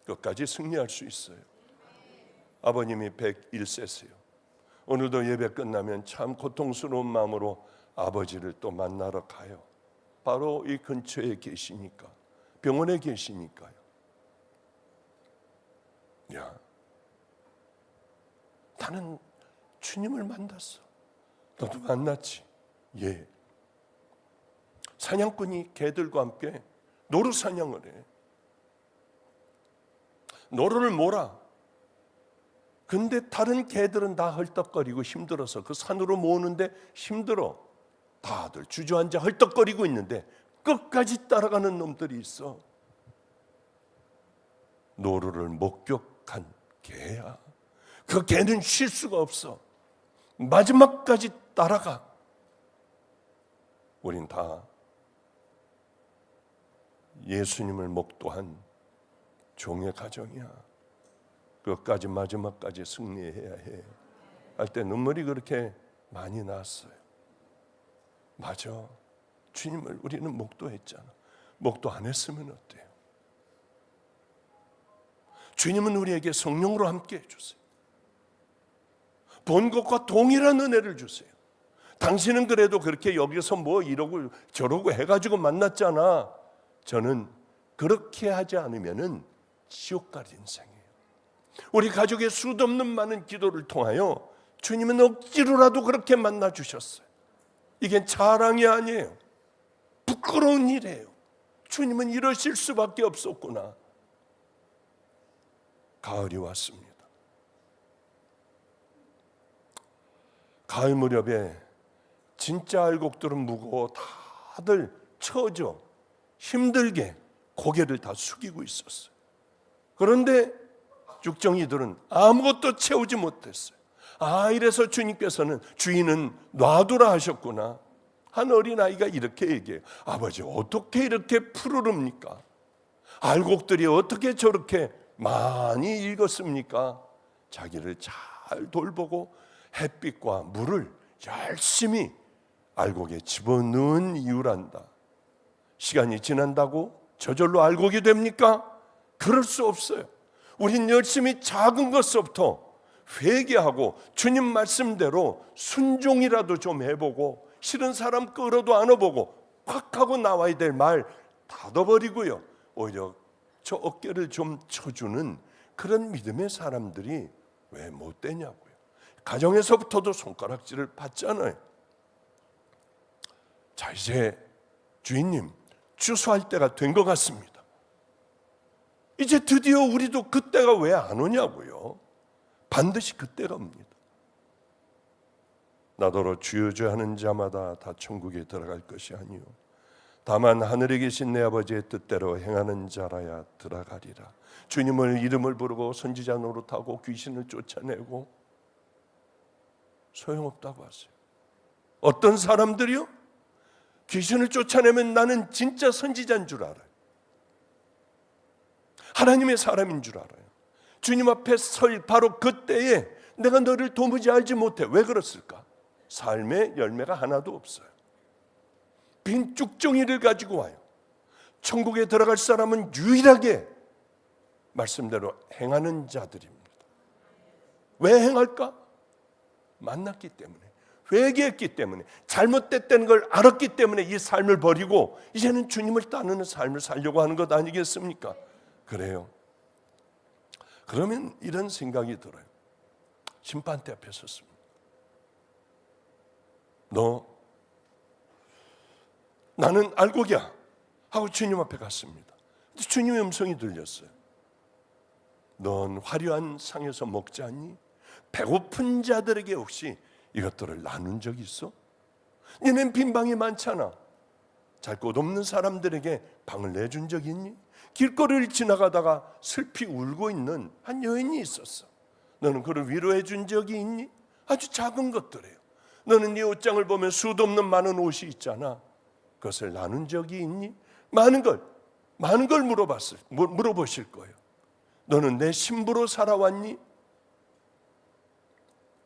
끝까지 승리할 수 있어요. 아버님이 101세세요. 오늘도 예배 끝나면 참 고통스러운 마음으로 아버지를 또 만나러 가요. 바로 이 근처에 계시니까, 병원에 계시니까요. 야, 나는 주님을 만났어. 너도 만났지? 예. 사냥꾼이 개들과 함께 노루 사냥을 해. 노루를 몰아. 근데 다른 개들은 다 헐떡거리고 힘들어서 그 산으로 모으는데 힘들어. 다들 주저앉아 헐떡거리고 있는데 끝까지 따라가는 놈들이 있어. 노루를 목격한 개야. 그 개는 쉴 수가 없어. 마지막까지 따라가. 우린 다 예수님을 목도한 종의 가정이야. 끝까지 마지막까지 승리해야 해. 할 때 눈물이 그렇게 많이 났어요. 맞아. 주님을 우리는 목도했잖아. 목도 안 했으면 어때요? 주님은 우리에게 성령으로 함께 해주세요. 본 것과 동일한 은혜를 주세요. 당신은 그래도 그렇게 여기서 뭐 이러고 저러고 해가지고 만났잖아. 저는 그렇게 하지 않으면은 지옥 갈 인생이에요. 우리 가족의 수도 없는 많은 기도를 통하여 주님은 억지로라도 그렇게 만나 주셨어요. 이게 자랑이 아니에요. 부끄러운 일이에요. 주님은 이러실 수밖에 없었구나. 가을이 왔습니다. 가을 무렵에 진짜 알곡들은 무거워 다들 처져 힘들게 고개를 다 숙이고 있었어요. 그런데 육정이들은 아무것도 채우지 못했어요. 이래서 주님께서는 주인은 놔두라 하셨구나. 한 어린아이가 이렇게 얘기해요. 아버지, 어떻게 이렇게 푸르릅니까? 알곡들이 어떻게 저렇게 많이 익었습니까? 자기를 잘 돌보고 햇빛과 물을 열심히 알곡에 집어넣은 이유란다. 시간이 지난다고 저절로 알곡이 됩니까? 그럴 수 없어요. 우린 열심히 작은 것부터 회개하고 주님 말씀대로 순종이라도 좀 해보고 싫은 사람 끌어도 안아보고 콱 하고 나와야 될 말 닫아버리고요. 오히려 저 어깨를 좀 쳐주는 그런 믿음의 사람들이 왜 못 되냐고요. 가정에서부터도 손가락질을 받잖아요. 자, 이제 주인님 추수할 때가 된 것 같습니다. 이제 드디어 우리도 그때가 왜 안 오냐고요. 반드시 그때가 옵니다. 나더러 주여 주여 하는 자마다 다 천국에 들어갈 것이 아니요 다만 하늘에 계신 내 아버지의 뜻대로 행하는 자라야 들어가리라. 주님을 이름을 부르고 선지자 노릇하고 귀신을 쫓아내고 소용없다고 하세요. 어떤 사람들이요? 귀신을 쫓아내면 나는 진짜 선지자인 줄 알아요. 하나님의 사람인 줄 알아요. 주님 앞에 설 바로 그때에 내가 너를 도무지 알지 못해. 왜 그렇을까? 삶의 열매가 하나도 없어요. 빈 쭉정이를 가지고 와요. 천국에 들어갈 사람은 유일하게 말씀대로 행하는 자들입니다. 왜 행할까? 만났기 때문에, 회개했기 때문에, 잘못됐다는 걸 알았기 때문에 이 삶을 버리고 이제는 주님을 따르는 삶을 살려고 하는 것 아니겠습니까? 그래요. 그러면 이런 생각이 들어요. 심판대 앞에 섰습니다. 나는 알곡이야 하고 주님 앞에 갔습니다. 주님의 음성이 들렸어요. 넌 화려한 상에서 먹지 않니? 배고픈 자들에게 혹시 이것들을 나눈 적이 있어? 너는 빈 방이 많잖아. 잘 곳 없는 사람들에게 방을 내준 적이 있니? 길거리를 지나가다가 슬피 울고 있는 한 여인이 있었어. 너는 그를 위로해 준 적이 있니? 아주 작은 것들이에요. 너는 네 옷장을 보면 수도 없는 많은 옷이 있잖아. 그것을 나눈 적이 있니? 많은 걸 물어보실 거예요. 너는 내 신부로 살아왔니?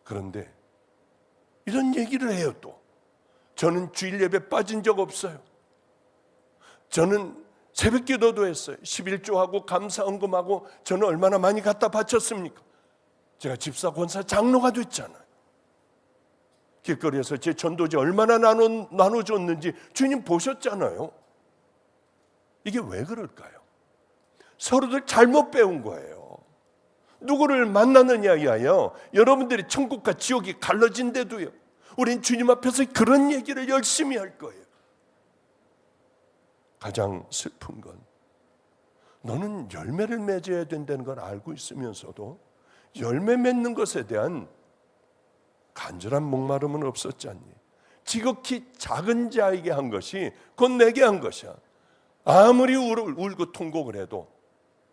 그런데 이런 얘기를 해요. 또 저는 주일 예배 빠진 적 없어요. 저는 새벽 기도도 했어요. 11조하고 감사헌금하고 저는 얼마나 많이 갖다 바쳤습니까? 제가 집사, 권사, 장로가 됐잖아요. 길거리에서 제 전도지 얼마나 나눠줬는지 주님 보셨잖아요. 이게 왜 그럴까요? 서로들 잘못 배운 거예요. 누구를 만나느냐에 하여 여러분들이 천국과 지옥이 갈라진데도요, 우린 주님 앞에서 그런 얘기를 열심히 할 거예요. 가장 슬픈 건 너는 열매를 맺어야 된다는 걸 알고 있으면서도 열매 맺는 것에 대한 간절한 목마름은 없었지 않니? 지극히 작은 자에게 한 것이 곧 내게 한 것이야. 아무리 울고 통곡을 해도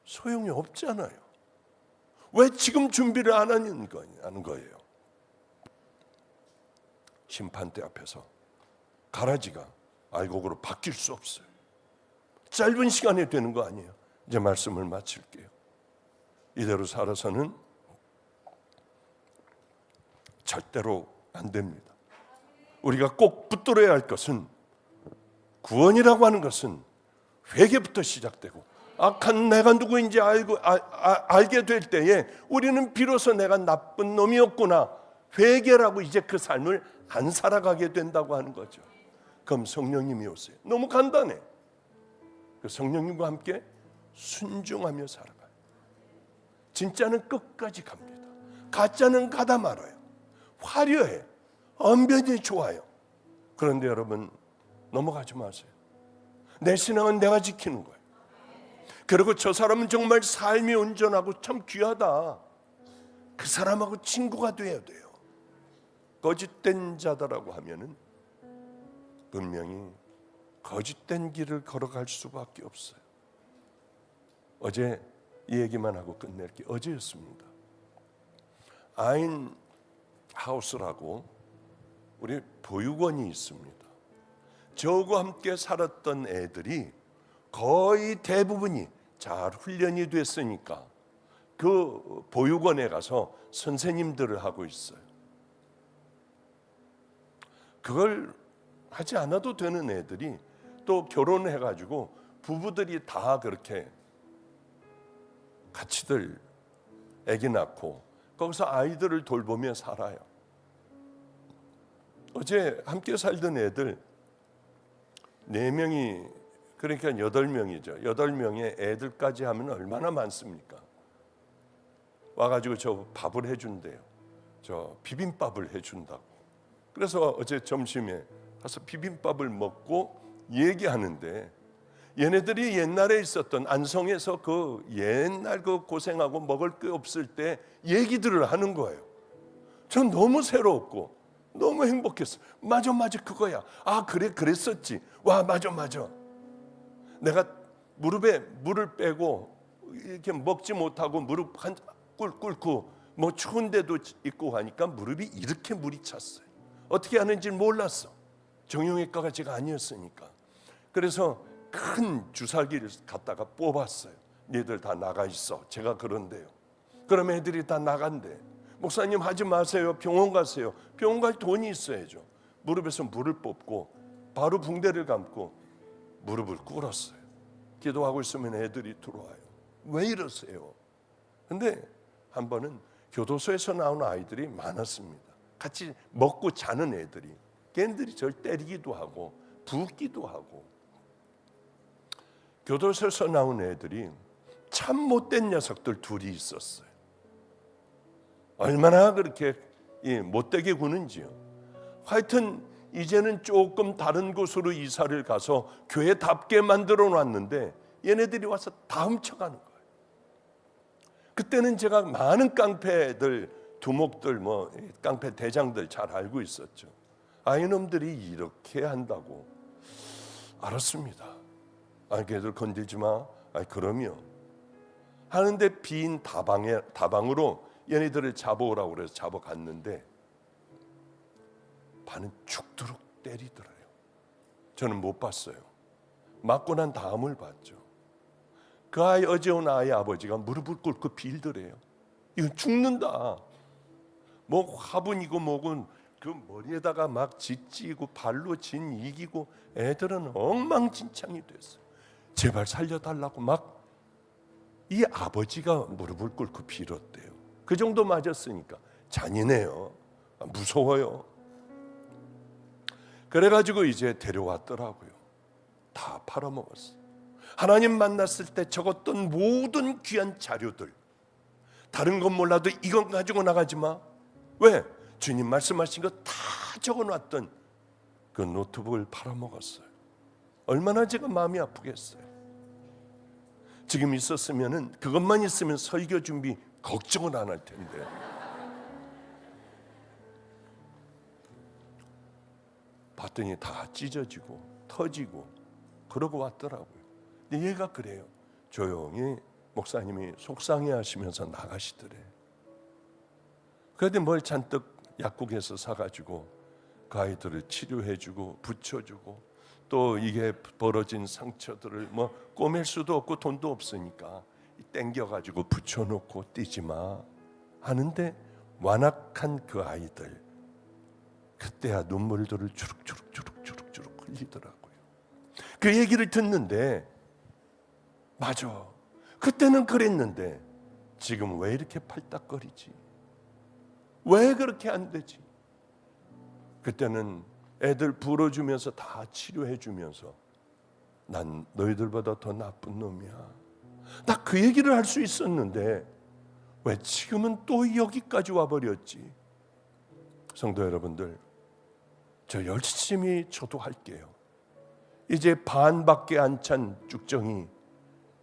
소용이 없잖아요. 왜 지금 준비를 안 하는 거예요? 심판대 앞에서 가라지가 알곡으로 바뀔 수 없어요. 짧은 시간에 되는 거 아니에요. 이제 말씀을 마칠게요. 이대로 살아서는 절대로 안 됩니다. 우리가 꼭 붙들어야 할 것은, 구원이라고 하는 것은 회개부터 시작되고, 악한 내가 누구인지 알게 될 때에 우리는 비로소 내가 나쁜 놈이었구나, 회개라고 이제 그 삶을 안 살아가게 된다고 하는 거죠. 그럼 성령님이 오세요. 너무 간단해. 그 성령님과 함께 순종하며 살아가요. 진짜는 끝까지 갑니다. 가짜는 가다 말아요. 화려해. 언변이 좋아요. 그런데 여러분 넘어가지 마세요. 내 신앙은 내가 지키는 거예요. 그리고 저 사람은 정말 삶이 온전하고 참 귀하다. 그 사람하고 친구가 돼야 돼요. 거짓된 자다라고 하면은 분명히 거짓된 길을 걸어갈 수밖에 없어요. 어제 이 얘기만 하고 끝낼게. 어제였습니다. 아인 하우스라고 우리 보육원이 있습니다. 저하고 함께 살았던 애들이 거의 대부분이 잘 훈련이 됐으니까 그 보육원에 가서 선생님들을 하고 있어요. 그걸 하지 않아도 되는 애들이 또 결혼해가지고 부부들이 다 그렇게 같이들 아기 낳고 거기서 아이들을 돌보며 살아요. 어제 함께 살던 애들 4명이, 그러니까 8명이죠. 8명의 애들까지 하면 얼마나 많습니까? 와가지고 저 밥을 해준대요. 저 비빔밥을 해준다고. 그래서 어제 점심에 가서 비빔밥을 먹고 얘기하는데, 얘네들이 옛날에 있었던 안성에서 그 옛날 그 고생하고 먹을 게 없을 때 얘기들을 하는 거예요. 전 너무 새로웠고 너무 행복했어. 맞아 그거야. 아 그래 그랬었지. 와 맞아. 내가 무릎에 물을 빼고 이렇게 먹지 못하고 무릎 한 꿇고 뭐 추운 데도 있고 하니까 무릎이 이렇게 물이 찼어요. 어떻게 하는지 몰랐어. 정형외과가 제가 아니었으니까. 그래서 큰 주사기를 갖다가 뽑았어요. 니들 다 나가 있어. 제가 그런데요. 그럼 애들이 다 나간대. 목사님 하지 마세요. 병원 가세요. 병원 갈 돈이 있어야죠. 무릎에서 물을 뽑고 바로 붕대를 감고 무릎을 꿇었어요. 기도하고 있으면 애들이 들어와요. 왜 이러세요? 근데 한 번은 교도소에서 나온 아이들이 많았습니다. 같이 먹고 자는 애들이. 걔네들이 저를 때리기도 하고 붓기도 하고. 교도소에서 나온 애들이 참 못된 녀석들 둘이 있었어요. 얼마나 그렇게 못되게 구는지요. 하여튼 이제는 조금 다른 곳으로 이사를 가서 교회답게 만들어 놨는데 얘네들이 와서 다 훔쳐가는 거예요. 그때는 제가 많은 깡패들, 두목들, 뭐 깡패 대장들 잘 알고 있었죠. 아, 이놈들이 이렇게 한다고 알았습니다. 아, 걔들 건들지 마. 아, 그럼요. 하는데 빈 다방으로 얘네들을 잡아오라고 그래서 잡아갔는데 반은 죽도록 때리더래요. 저는 못 봤어요. 맞고 난 다음을 봤죠. 그 아이, 어제 온 아이 아버지가 무릎을 꿇고 빌더래요. 이건 죽는다. 뭐 화분이고 뭐고 그 머리에다가 막 짓지고 발로 진 이기고 애들은 엉망진창이 됐어요. 제발 살려달라고 막 이 아버지가 무릎을 꿇고 빌었대요. 그 정도 맞았으니까 잔인해요. 무서워요. 그래가지고 이제 데려왔더라고요. 다 팔아먹었어요. 하나님 만났을 때 적었던 모든 귀한 자료들, 다른 건 몰라도 이건 가지고 나가지 마. 왜? 주님 말씀하신 거 다 적어놨던 그 노트북을 팔아먹었어요. 얼마나 제가 마음이 아프겠어요. 지금 있었으면은 그것만 있으면 설교 준비 걱정을 안 할 텐데. 봤더니 다 찢어지고 터지고 그러고 왔더라고요. 근데 얘가 그래요. 조용히 목사님이 속상해하시면서 나가시더래. 그런데 뭘 잔뜩 약국에서 사가지고 그 아이들을 치료해주고 붙여주고 또 이게 벌어진 상처들을 뭐 꼬맬 수도 없고 돈도 없으니까 땡겨가지고 붙여놓고 뛰지 마 하는데 완악한 그 아이들 그때야 눈물들을 주룩주룩 흘리더라고요. 그 얘기를 듣는데 맞아. 그때는 그랬는데 지금 왜 이렇게 팔딱거리지? 왜 그렇게 안 되지? 그때는 애들 불어주면서 다 치료해주면서 난 너희들보다 더 나쁜 놈이야. 나 그 얘기를 할 수 있었는데 왜 지금은 또 여기까지 와버렸지? 성도 여러분들, 저 열심히 저도 할게요. 이제 반밖에 안 찬 쭉정이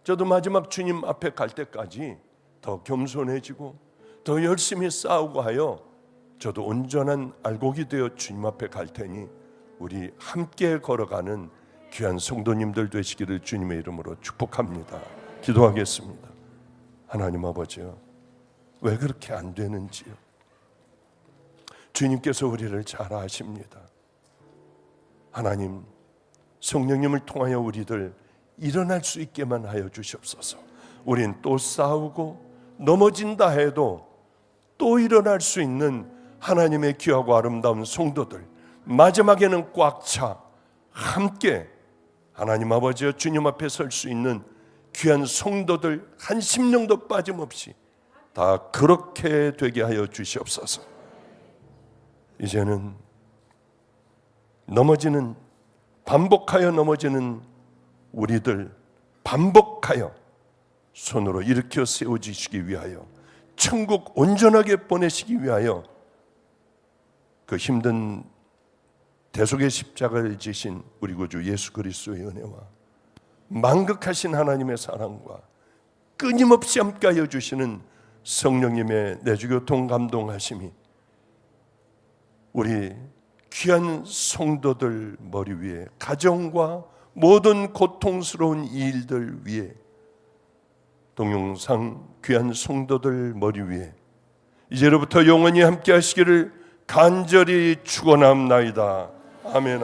저도 마지막 주님 앞에 갈 때까지 더 겸손해지고 더 열심히 싸우고 하여 저도 온전한 알곡이 되어 주님 앞에 갈 테니 우리 함께 걸어가는 귀한 성도님들 되시기를 주님의 이름으로 축복합니다. 기도하겠습니다. 하나님 아버지요, 왜 그렇게 안 되는지요? 주님께서 우리를 잘 아십니다. 하나님, 성령님을 통하여 우리들 일어날 수 있게만 하여 주시옵소서. 우린 또 싸우고 넘어진다 해도 또 일어날 수 있는 하나님의 귀하고 아름다운 성도들, 마지막에는 꽉 차 함께 하나님 아버지여 주님 앞에 설 수 있는 귀한 성도들 한 심령도 빠짐없이 다 그렇게 되게 하여 주시옵소서. 이제는 넘어지는, 반복하여 넘어지는 우리들 반복하여 손으로 일으켜 세워주시기 위하여, 천국 온전하게 보내시기 위하여 그 힘든 대속의 십자가를 지신 우리 구주 예수 그리스도의 은혜와 만극하신 하나님의 사랑과 끊임없이 함께하여 주시는 성령님의 내주교통 감동하심이 우리 귀한 성도들 머리 위에, 가정과 모든 고통스러운 일들 위에, 동영상 귀한 성도들 머리 위에 이제로부터 영원히 함께 하시기를 간절히 축원합나이다. 아멘.